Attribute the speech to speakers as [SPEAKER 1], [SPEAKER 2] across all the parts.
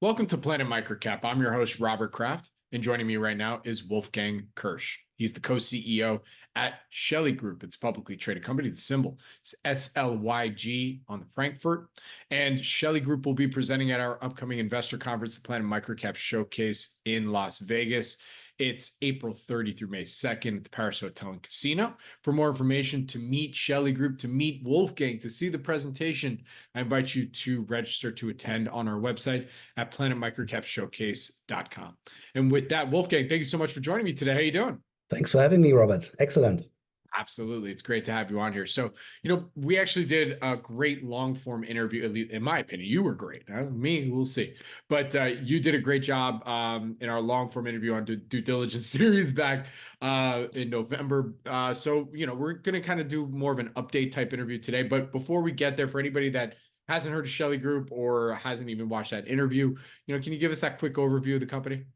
[SPEAKER 1] Welcome to Planet MicroCap. I'm your host, Robert Kraft, and joining me right now is Wolfgang Kirsch. He's the co-CEO at Shelly Group. It's a publicly traded company. The symbol is SLYG on the Frankfurt. And Shelly Group will be presenting at our upcoming investor conference, the Planet MicroCap Showcase in Las Vegas. It's April 30 through May 2nd at the Paris Hotel and Casino. For more information, to meet Shelly Group, to meet Wolfgang, to see the presentation, I invite you to register to attend on our website at planetmicrocapshowcase.com. And with that, Wolfgang, thank you so much for joining me today. How are you doing?
[SPEAKER 2] Thanks for having me, Robert. Excellent.
[SPEAKER 1] Absolutely. It's great to have you on here. So, we actually did a great long form interview. In my opinion, you were great. Me, we'll see. But you did a great job in our long form interview on due diligence series back in November. So, we're going to kind of do more of an update type interview today. But before we get there, for anybody that hasn't heard of Shelly Group or hasn't even watched that interview, can you give us that quick overview of the company?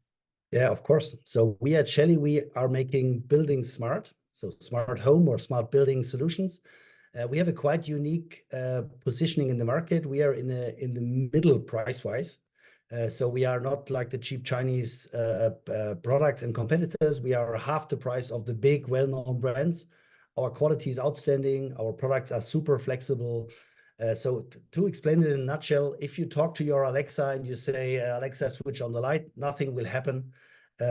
[SPEAKER 2] Yeah, of course. So we at Shelly, we are making buildings smart. So smart home or smart building solutions. We have a quite unique positioning in the market. We are in the middle price-wise. So we are not like the cheap Chinese products and competitors. We are half the price of the big, well-known brands. Our quality is outstanding. Our products are super flexible. So to explain it in a nutshell, if you talk to your Alexa and you say, Alexa, switch on the light, nothing will happen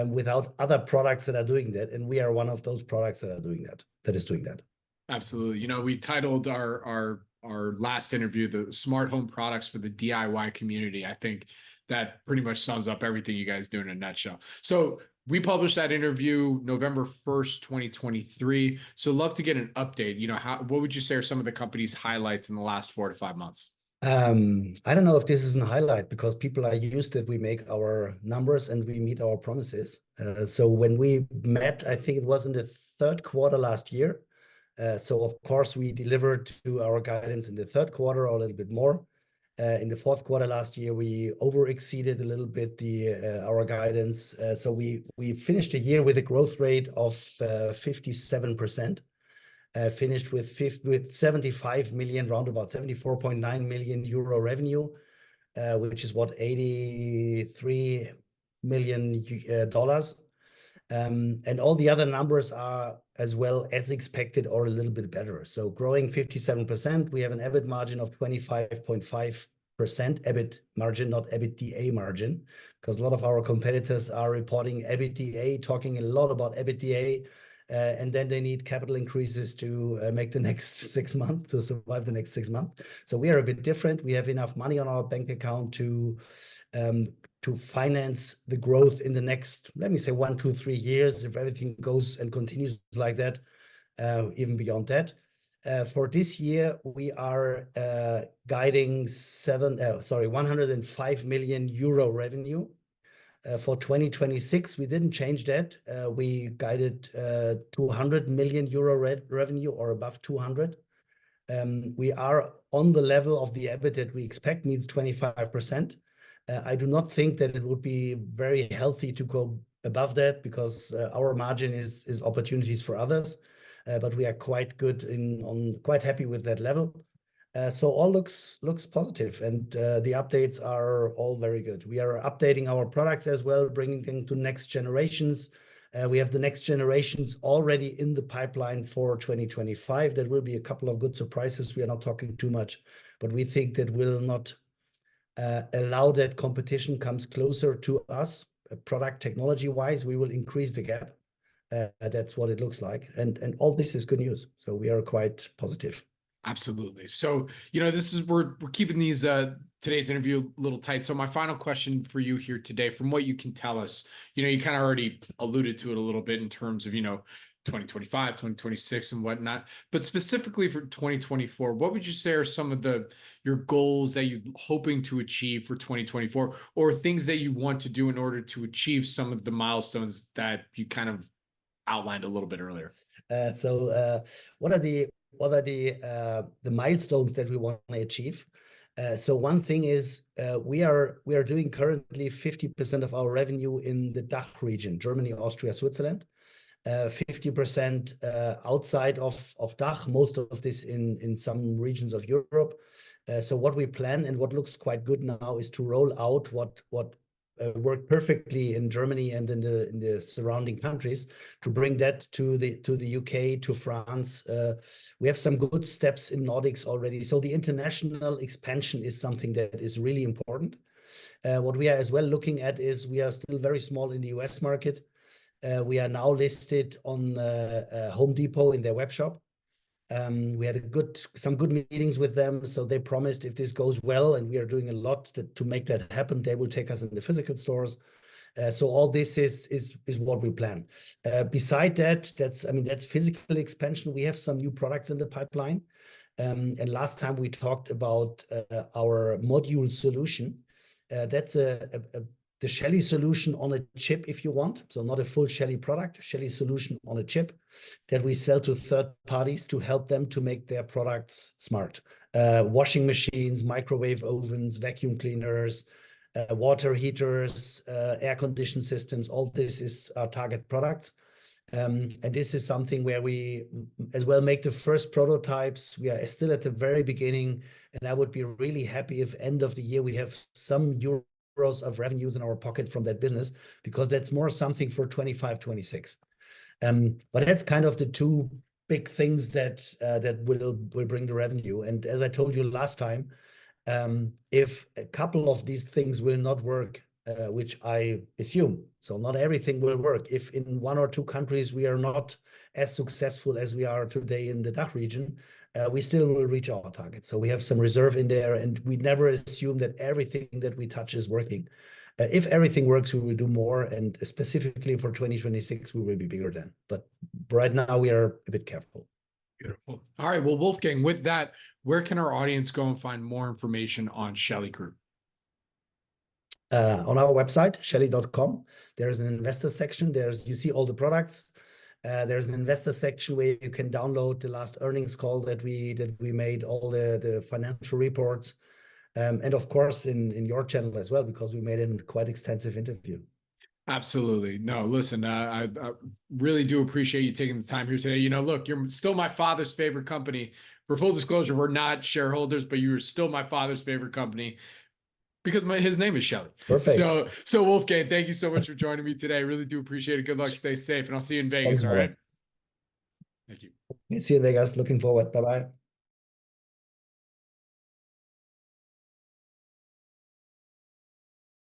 [SPEAKER 2] without other products that are doing that. And we are one of those products that are doing that, that is doing that.
[SPEAKER 1] Absolutely. We titled our last interview, the smart home products for the DIY community. I think that pretty much sums up everything you guys do in a nutshell. So we published that interview November 1st, 2023. So love to get an update. What would you say are some of the company's highlights in the last 4 to 5 months?
[SPEAKER 2] I don't know if this is a highlight because people are used that we make our numbers and we meet our promises. So when we met, I think it was in the third quarter last year. So of course we delivered to our guidance in the third quarter or a little bit more. In the fourth quarter last year, we over exceeded a little bit our guidance. So we finished the year with a growth rate of 57%. Finished with 75 million, round about 74.9 million euro revenue, which is what, $83 million. And all the other numbers are as well as expected or a little bit better. So growing 57%, we have an EBIT margin of 25.5%, EBIT margin, not EBITDA margin, because a lot of our competitors are reporting EBITDA, talking a lot about EBITDA, and then they need capital increases to make the next 6 months, to survive the next 6 months. So we are a bit different. We have enough money on our bank account to finance the growth in the next, let me say, 1, 2, 3 years, if everything goes and continues like that, even beyond that. For this year, we are guiding 105 million euro revenue. For 2026, we didn't change that. We guided 200 million euro revenue or above 200. We are on the level of the EBIT that we expect, means 25%. I do not think that it would be very healthy to go above that because our margin is opportunities for others. But we are quite good quite happy with that level. So all looks positive, and the updates are all very good. We are updating our products as well, bringing them to next generations. We have the next generations already in the pipeline for 2025. There will be a couple of good surprises. We are not talking too much, but we think that will not allow that competition comes closer to us. Product technology-wise, we will increase the gap. That's what it looks like. And all this is good news. So we are quite positive.
[SPEAKER 1] Absolutely. So, we're keeping these today's interview a little tight. So my final question for you here today, from what you can tell us, you kind of already alluded to it a little bit in terms of, 2025, 2026 and whatnot, but specifically for 2024, what would you say are some of your goals that you're hoping to achieve for 2024, or things that you want to do in order to achieve some of the milestones that you kind of outlined a little bit earlier?
[SPEAKER 2] What are the milestones that we want to achieve? So one thing is we are doing currently 50% of our revenue in the DACH region, Germany, Austria, Switzerland. 50% outside of DACH, most of this in some regions of Europe. So what we plan and what looks quite good now is to roll out what worked perfectly in Germany and in the surrounding countries, to bring that to the UK, to France. We have some good steps in Nordics already. So the international expansion is something that is really important. What we are as well looking at is we are still very small in the US market. We are now listed on Home Depot in their web shop. We had some good meetings with them. So they promised if this goes well, and we are doing a lot to make that happen, they will take us in the physical stores. So all this is what we plan. Beside that, that's physical expansion. We have some new products in the pipeline. And last time we talked about our module solution. That's the Shelly solution on a chip, if you want. So not a full Shelly product, Shelly solution on a chip that we sell to third parties to help them to make their products smart. Washing machines, microwave ovens, vacuum cleaners, water heaters, air condition systems. All this is our target product. And this is something where we as well make the first prototypes. We are still at the very beginning, and I would be really happy if end of the year we have some euros of revenues in our pocket from that business, because that's more something for 25, 26. But that's kind of the two big things that will bring the revenue. And as I told you last time, if a couple of these things will not work, which I assume, so not everything will work. If in 1 or 2 countries we are not as successful as we are today in the DACH region, we still will reach our target. So we have some reserve in there, and we never assume that everything that we touch is working. If everything works, we will do more, and specifically for 2026, we will be bigger then. But right now, we are a bit careful.
[SPEAKER 1] Beautiful. All right. Well, Wolfgang, with that, where can our audience go and find more information on Shelly Group?
[SPEAKER 2] On our website, Shelly.com, there's an investor section. You see all the products. There's an investor section where you can download the last earnings call that we made, all the financial reports, and of course in your channel as well, because we made a quite extensive interview.
[SPEAKER 1] Absolutely. No, listen, I really do appreciate you taking the time here today. You know, look, you're still my father's favorite company. For full disclosure, we're not shareholders, but you're still my father's favorite company, because his name is Shelly.
[SPEAKER 2] Perfect.
[SPEAKER 1] So Wolfgang, thank you so much for joining me today. I really do appreciate it. Good luck. Stay safe, and I'll see you in Vegas.
[SPEAKER 2] Thanks,
[SPEAKER 1] all right. Thank you.
[SPEAKER 2] See you in Vegas. Looking forward. Bye-bye.